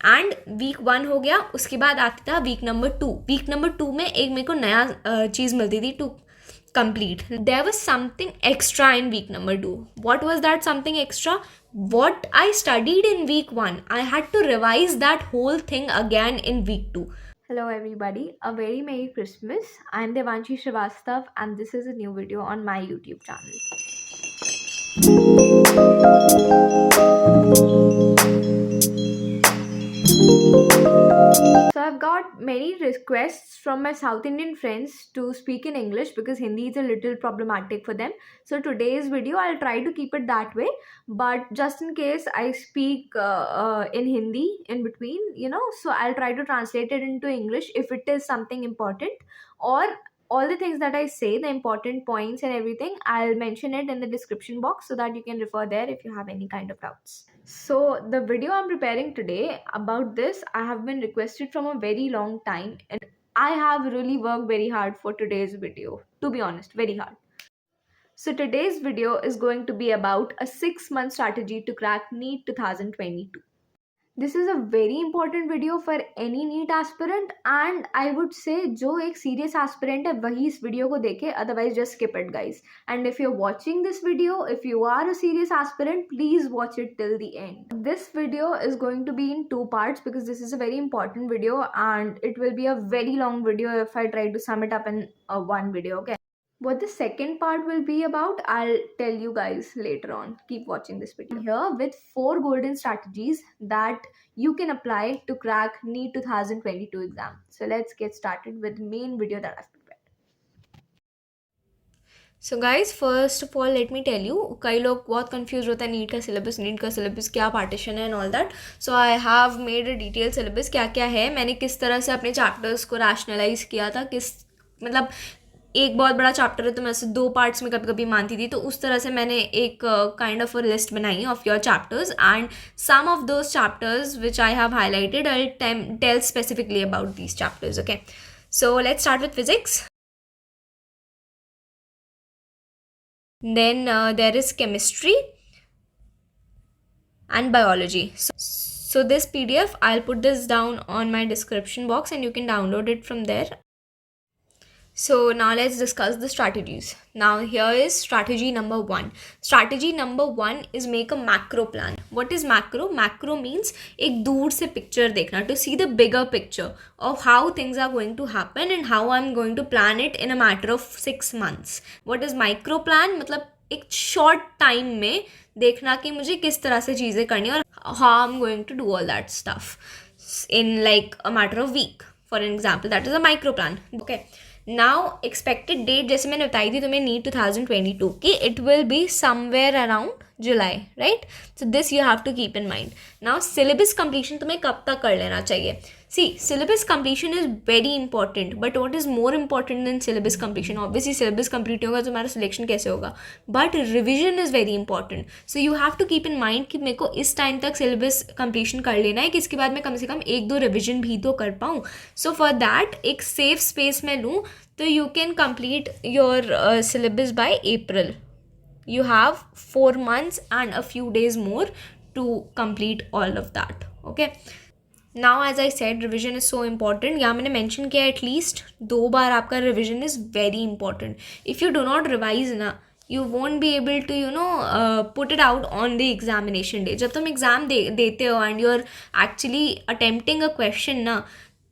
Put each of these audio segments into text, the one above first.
And week 1 हो गया, उसके बाद आता था वीक नंबर 2. वीक नंबर 2 में एक मेरे को नया चीज़ मिलती थी to complete. There was something extra in week number 2. What was that something extra? What I studied in week 1, I had to revise that whole thing again in week 2. Hello everybody, a very Merry Christmas. I'm Devanshi Shrivastava and this is a new video on my YouTube channel. So I've got many requests from my South Indian friends to speak in English because Hindi is a little problematic for them. So today's video I'll try to keep it that way, but just in case I speak in Hindi in between, so I'll try to translate it into English if it is something important, or all the things that I say, the important points and everything, I'll mention it in the description box so that you can refer there if you have any kind of doubts. So the video I'm preparing today about this, I have been requested from a very long time, and I have really worked very hard for today's video, to be honest, very hard. So today's video is going to be about a 6-month strategy to crack NEET 2022. This is a very important video for any NEET aspirant, and I would say जो एक serious aspirant है वही इस video को देखे, otherwise just skip it guys. And if you're watching this video, if you are a serious aspirant, please watch it till the end. This video is going to be in 2 parts because this is a very important video and it will be a very long video if I try to sum it up in one video, okay? What the second part will be about, I'll tell you guys later on. Keep watching this video. Here with 4 golden strategies that you can apply to crack NEET 2022 exam. So let's get started with the main video that I've prepared. So guys, first of all let me tell you, कई लोग बहुत confused होता है NEET का syllabus क्या partition है and all that. So I have made a detailed syllabus, क्या क्या है, मैंने किस तरह से अपने चैप्टर्स को रैशनलाइज किया था, किस मतलब एक बहुत बड़ा चैप्टर है तो मैं ऐसे 2 पार्ट्स में कभी कभी मानती थी, तो उस तरह से मैंने एक काइंड ऑफ अ लिस्ट बनाई of your chapters, and some of those chapters which I have highlighted I tell specifically about these chapters. Okay, so let's start with physics. Then there is chemistry and biology. So this PDF, I'll put this down on my description box and you can download it from there. So now let's discuss the strategies. Now here is strategy number 1. Strategy number 1 is make a macro plan. What is macro? Macro means एक दूर से picture देखना, to see the bigger picture of how things are going to happen and how I'm going to plan it in a matter of 6 months. What is micro plan? मतलब एक short time में देखना कि मुझे किस तरह से चीज़ें करनी और how I'm going to do all that stuff in like a matter of week. For an example, that is a micro plan. Okay. Now expected date जैसे मैंने बताई थी तुम्हें नीट 2022 की, it will be somewhere around July, right? So this you have to keep in mind. Now syllabus completion तुम्हें कब तक कर लेना चाहिए? See, syllabus completion is very important, but what is more important than syllabus completion? Obviously syllabus complete होगा तो तुम्हारा selection कैसे होगा, but revision is very important. So you have to keep in mind कि मेरे को इस टाइम तक सिलेबस कंप्लीशन कर लेना है कि इसके बाद मैं कम से कम 1-2 रिविजन भी तो कर पाऊँ. सो फॉर दैट एक सेफ स्पेस में लूँ तो you can complete your syllabus by April. You have 4 months and a few days more to complete all of that. Okay. Now as I said, revision is so important. यहाँ मैंने mention किया at least 2 बार आपका revision is very important. If you do not revise ना, you won't be able to put it out on the examination day. जब तुम exam देते हो and you're actually attempting a question ना,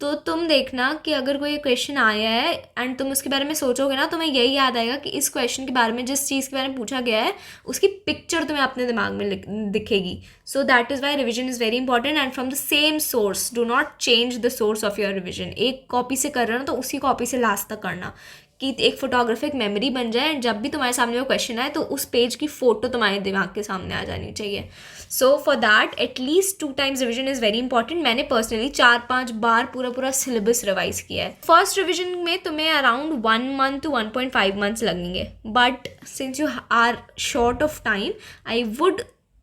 तो तुम देखना कि अगर कोई क्वेश्चन आया है एंड तुम उसके बारे में सोचोगे ना, तुम्हें यही याद आएगा कि इस क्वेश्चन के बारे में, जिस चीज़ के बारे में पूछा गया है उसकी पिक्चर तुम्हें अपने दिमाग में दिखेगी. So that is why revision is very important and from the same source. Do not change the source of your revision. एक कॉपी से कर रहे हो ना तो उसी कॉपी से लास्ट तक करना कि एक फोटोग्राफिक मेमोरी बन जाए एंड जब भी तुम्हारे सामने वो क्वेश्चन आए तो उस पेज की फ़ोटो तुम्हारे दिमाग के सामने आ जानी चाहिए. So for that at least 2 times revision is very important. मैंने पर्सनली 4-5 बार पूरा सिलेबस रिवाइज किया है. फर्स्ट रिविजन में तुम्हें अराउंड 1 month to 1.5 months लगेंगे, but since you are short of time I would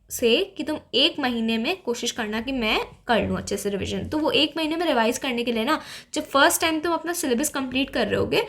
say कि तुम 1 महीने में कोशिश करना कि मैं कर लूँ अच्छे से रिविजन. तो वो 1 महीने में रिवाइज करने के लिए ना, जब फर्स्ट टाइम तुम अपना सिलेबस कंप्लीट कर रहे होगे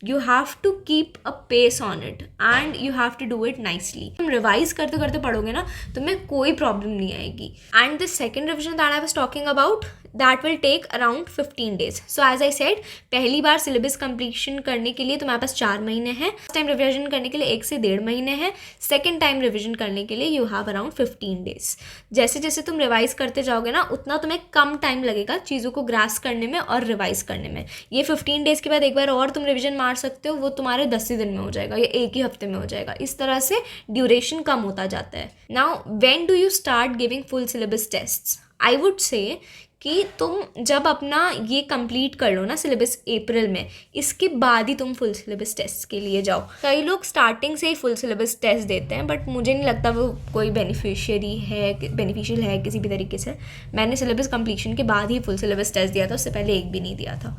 you have to keep a pace on it and you have to do it nicely. तुम रिवाइज करते करते पढ़ोगे ना, तुम्हें कोई प्रॉब्लम नहीं आएगी. And the second revision that I was talking about, that will take around 15 days. So as I said, पहली बार सिलेबस कंप्लीशन करने के लिए तुम्हारे पास 4 महीने हैं, फर्स्ट टाइम रिविजन करने के लिए 1 से 1.5 महीने हैं, सेकेंड टाइम रिविजन करने के लिए यू हैव अराउंड 15 days. जैसे जैसे तुम रिवाइज करते जाओगे ना, उतना तुम्हें कम टाइम लगेगा चीज़ों को ग्रास्प करने में और रिवाइज करने में. ये 15 days के बाद एक बार और तुम रिविजन मार सकते हो, वो तुम्हारे 10 ही दिन में हो जाएगा या एक ही हफ्ते में हो जाएगा. इस तरह से ड्यूरेशन कम होता जाता है. Now when do you start giving full syllabus tests? I would say कि तुम जब अपना ये कंप्लीट कर लो ना सिलेबस अप्रैल में, इसके बाद ही तुम फुल सिलेबस टेस्ट के लिए जाओ. कई लोग स्टार्टिंग से ही फुल सिलेबस टेस्ट देते हैं, बट मुझे नहीं लगता वो कोई बेनिफिशियल है किसी भी तरीके से. मैंने सिलेबस कंप्लीशन के बाद ही फुल सिलेबस टेस्ट दिया था, उससे पहले एक भी नहीं दिया था.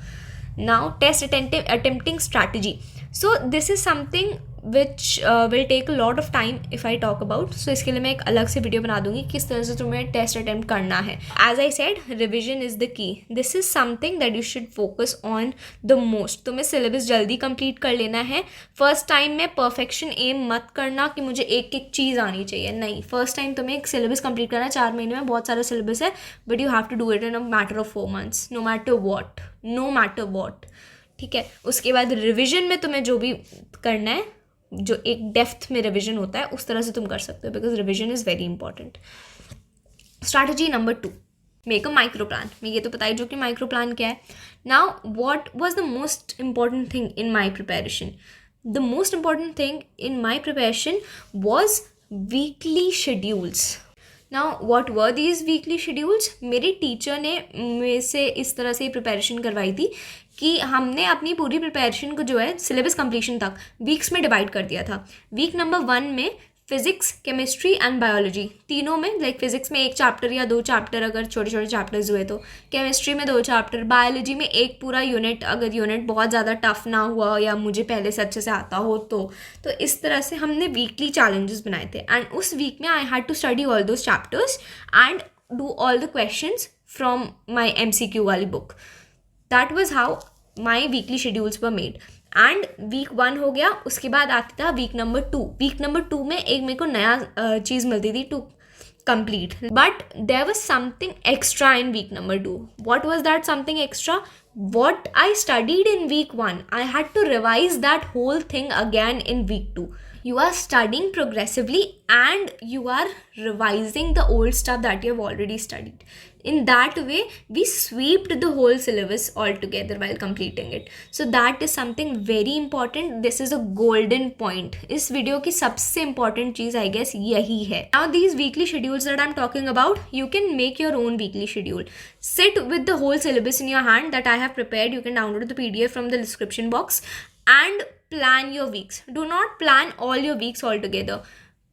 Now test attempting strategy. So this is something which will take a lot of time if I talk about. So इसके लिए मैं एक अलग से वीडियो बना दूंगी किस तरह से तुम्हें टेस्ट अटेम्प्ट करना है. As I said, revision is the key. This is something that you should focus on the most. तुम्हें सिलेबस जल्दी कंप्लीट कर लेना है. फर्स्ट टाइम में परफेक्शन एम मत करना कि मुझे एक एक चीज़ आनी चाहिए. नहीं, फर्स्ट टाइम तुम्हें एक सिलेबस कंप्लीट करना है. 4 महीने में बहुत सारा सिलेबस है, but you have to do it in a matter of 4 months, no matter what. ठीक है. उसके बाद रिविजन में तुम्हें जो भी करना है, जो एक डेप्थ में रिविजन होता है, उस तरह से तुम कर सकते हो, because revision is very important. Strategy number 2, make a micro plan. मैं ये तो बताई जो कि माइक्रो प्लान क्या है. Now what was the most important thing in my preparation? The most important thing in my preparation was weekly schedules. Now what were these weekly schedules? मेरे teacher ने मेरे से इस तरह से प्रिपरेशन करवाई थी कि हमने अपनी पूरी प्रिपरेशन को जो है सिलेबस कंप्लीशन तक वीक्स में डिवाइड कर दिया था. वीक नंबर 1 में फिजिक्स, केमिस्ट्री एंड बायोलॉजी, तीनों में, लाइक फिजिक्स में 1 चैप्टर या 2 चैप्टर अगर छोटे छोटे चैप्टर्स हुए तो, केमिस्ट्री में 2 चैप्टर, बायोलॉजी में एक पूरा यूनिट अगर यूनिट बहुत ज़्यादा टफ ना हुआ या मुझे पहले से अच्छे से आता हो तो इस तरह से हमने वीकली चैलेंजेस बनाए थे. एंड उस वीक में I had to study all those chapters and do all the questions from my MCQ वाली book. That was how my weekly schedules were made. And week 1 हो गया, उसके बाद आता था वीक नंबर 2. वीक नंबर 2 में एक मेरे को नया चीज़ मिलती थी to complete, but there was something extra in week number 2. What was that something extra? What I studied in week 1, I had to revise that whole thing again in week 2. You are studying progressively and you are revising the old stuff that you have already studied. In that way, we swept the whole syllabus altogether while completing it. So that is something very important. This is a golden point. इस video की सबसे important cheese I guess यही है. Now these weekly schedules that I'm talking about, you can make your own weekly schedule. Sit with the whole syllabus in your hand that I have prepared. You can download the PDF from the description box and plan your weeks. Do not plan all your weeks all together.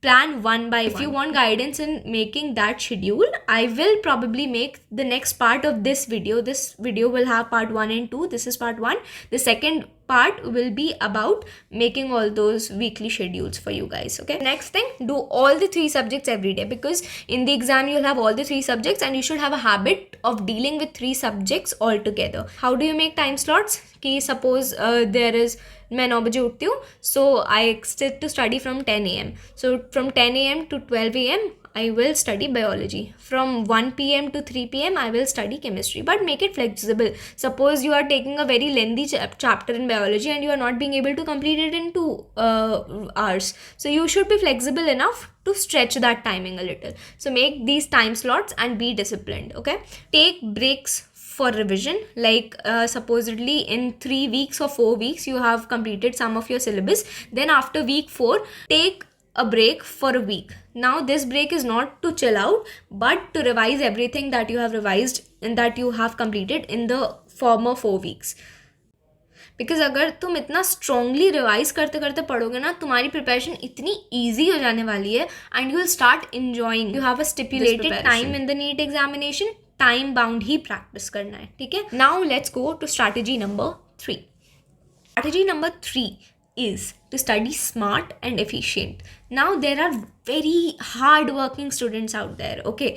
Plan one by one. If you want guidance in making that schedule, I will probably make the next part of this video. This video will have part 1 and 2. This is part 1. The second part will be about making all those weekly schedules for you guys. Okay. Next thing, do all the 3 subjects every day, because in the exam you'll have all the 3 subjects and you should have a habit of dealing with 3 subjects all together. How do you make time slots? कि suppose there is, मैं 9 बजे उठती हूँ, so I sit to study from 10 AM. So from 10 AM to 12 AM I will study biology. From 1 PM to 3 PM I will study chemistry. But make it flexible. Suppose you are taking a very lengthy chapter in biology and you are not being able to complete it in 2 hours. So you should be flexible enough to stretch that timing a little. So make these time slots and be disciplined. Okay. Take breaks for revision, like supposedly in 3 weeks or 4 weeks you have completed some of your syllabus. Then after week 4, take a break for a week. Now this break is not to chill out, but to revise everything that you have revised and that you have completed in the former 4 weeks. Because अगर तुम इतना strongly revise करते करते पढ़ोगे ना, तुम्हारी preparation इतनी easy हो जाने वाली है and you will start enjoying. You have a stipulated time in the NEET examination. Time bound ही प्रैक्टिस करना है. ठीक है. Now let's go to strategy number 3. Strategy number 3 is to study smart and efficient. Now there are very hard working students out there, okay,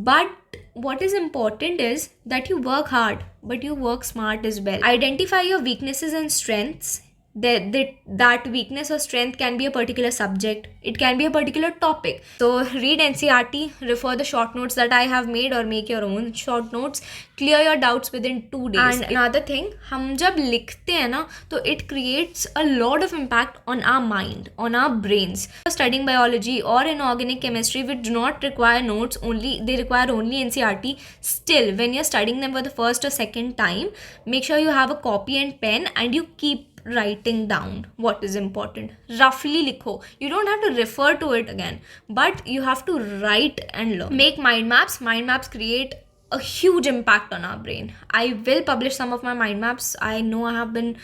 but what is important is that you work hard but you work smart as well. Identify your weaknesses and strengths that weakness or strength can be a particular subject, it can be a particular topic. So read NCRT, refer the short notes that I have made, or make your own short notes, clear your doubts within 2 days. And another thing, हम जब लिखते हैं ना, तो it creates a lot of impact on our mind, on our brains. Studying biology or inorganic chemistry, which do not require notes, only they require only NCRT. Still, when you're studying them for the first or second time, make sure you have a copy and pen, and you keep writing down what is important. Roughly likho, you don't have to refer to it again, but you have to write and learn. Make mind maps. Mind maps create a huge impact on our brain. I will publish some of my mind maps. I know I have been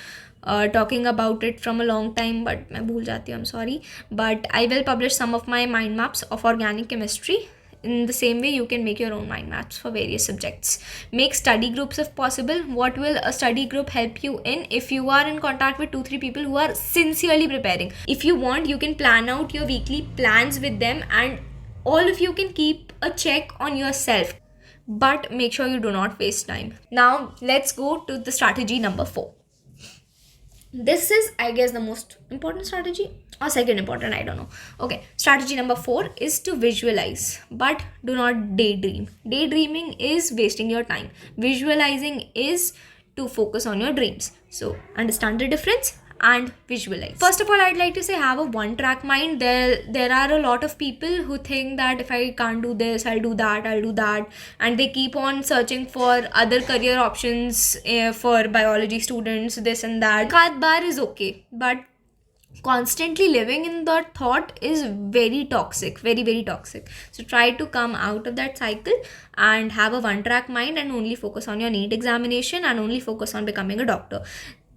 talking about it from a long time, but मैं भूल जाती हूँ, I'm sorry. But I will publish some of my mind maps of organic chemistry. In the same way, you can make your own mind maps for various subjects. Make study groups if possible. What will a study group help you in? If you are in contact with 2-3 people who are sincerely preparing, if you want, you can plan out your weekly plans with them, and all of you can keep a check on yourself. But make sure you do not waste time. Now let's go to the strategy number 4. This is, I guess, the most important strategy, or second important, I don't know. Okay, strategy number 4 is to visualize, but do not daydream. Daydreaming is wasting your time. Visualizing is to focus on your dreams. So understand the difference and visualize. First of all, I'd like to say, have a one track mind. There are a lot of people who think that if I can't do this, I'll do that, and they keep on searching for other career options for biology students, this and that. Ekad bar is okay, but constantly living in that thought is very toxic, very very toxic. So try to come out of that cycle and have a one track mind, and only focus on your NEET examination, and only focus on becoming a doctor.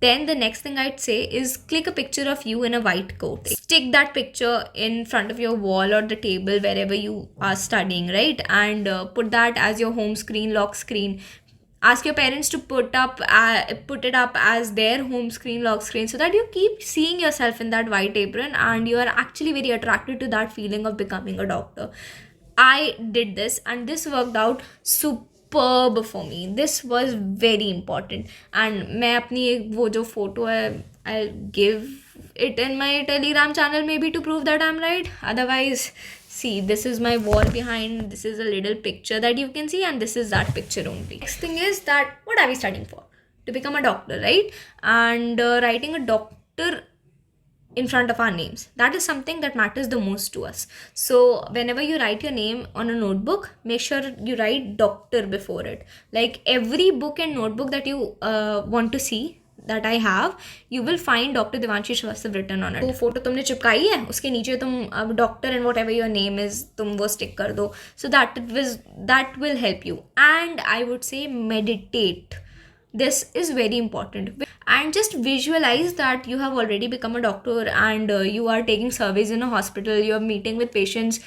Then the next thing I'd say is, click a picture of you in a white coat. Stick that picture in front of your wall or the table wherever you are studying, right? And put that as your home screen, lock screen. Ask your parents to put it up as their home screen, lock screen, so that you keep seeing yourself in that white apron, and you are actually very attracted to that feeling of becoming a doctor. I did this, and this worked out superb for me. This was very important. And मैं अपनी एक वो जो photo है, I'll give it in my Telegram channel maybe to prove that I'm right. Otherwise, see, this is my wall behind, this is a little picture that you can see, and this is that picture only. Next thing is that, what are we studying for? To become a doctor, right? And writing a doctor in front of our names, that is something that matters the most to us. So whenever you write your name on a notebook, make sure you write doctor before it. Like every book and notebook that you want to see that I have, you will find Dr. Devanshi Shrivastava written on it. तो photo तुमने चिपकाई है, उसके नीचे तुम अब doctor and what ever your name is तुम वो स्टिक कर दो. So that will help you. And I would say meditate. This is very important. And just visualize that you have already become a doctor, and you are taking surveys in a hospital, you are meeting with patients.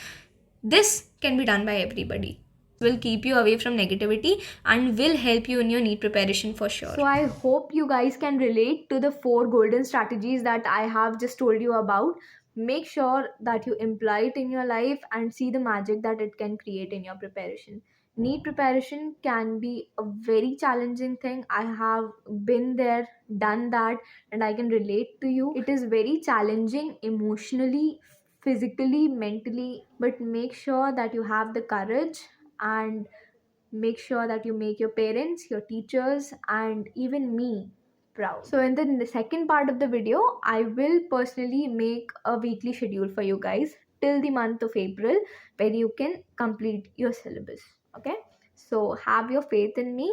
This can be done by everybody. Will keep you away from negativity and will help you in your NEET preparation for sure. So I hope you guys can relate to the 4 golden strategies that I have just told you about. Make sure that you imply it in your life and see the magic that it can create in your preparation. NEET preparation can be a very challenging thing. I have been there, done that, and I can relate to you. It is very challenging emotionally, physically, mentally, but make sure that you have the courage, and make sure that you make your parents, your teachers, and even me proud. So in the second part of the video, I will personally make a weekly schedule for you guys till the month of April, where you can complete your syllabus. Okay, so have your faith in me.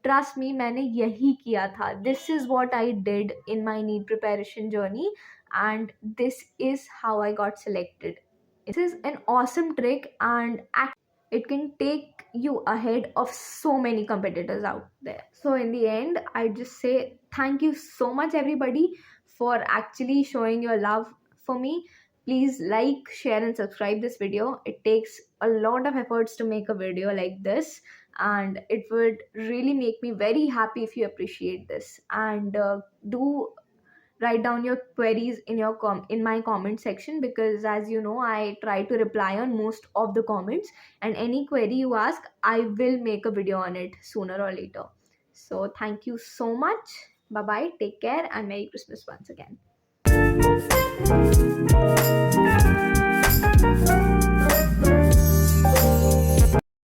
Trust me, मैंने यही किया था. This is what I did in my NEET preparation journey, and this is how I got selected. This is an awesome trick, and it can take you ahead of so many competitors out there. So in the end, I just say thank you so much everybody for actually showing your love for me. Please like, share and subscribe this video. It takes a lot of efforts to make a video like this, and it would really make me very happy if you appreciate this. And do write down your queries in your in my comment section, because as you know, I try to reply on most of the comments, and any query you ask, I will make a video on it sooner or later. So thank you so much. Bye bye, take care, and Merry Christmas once again.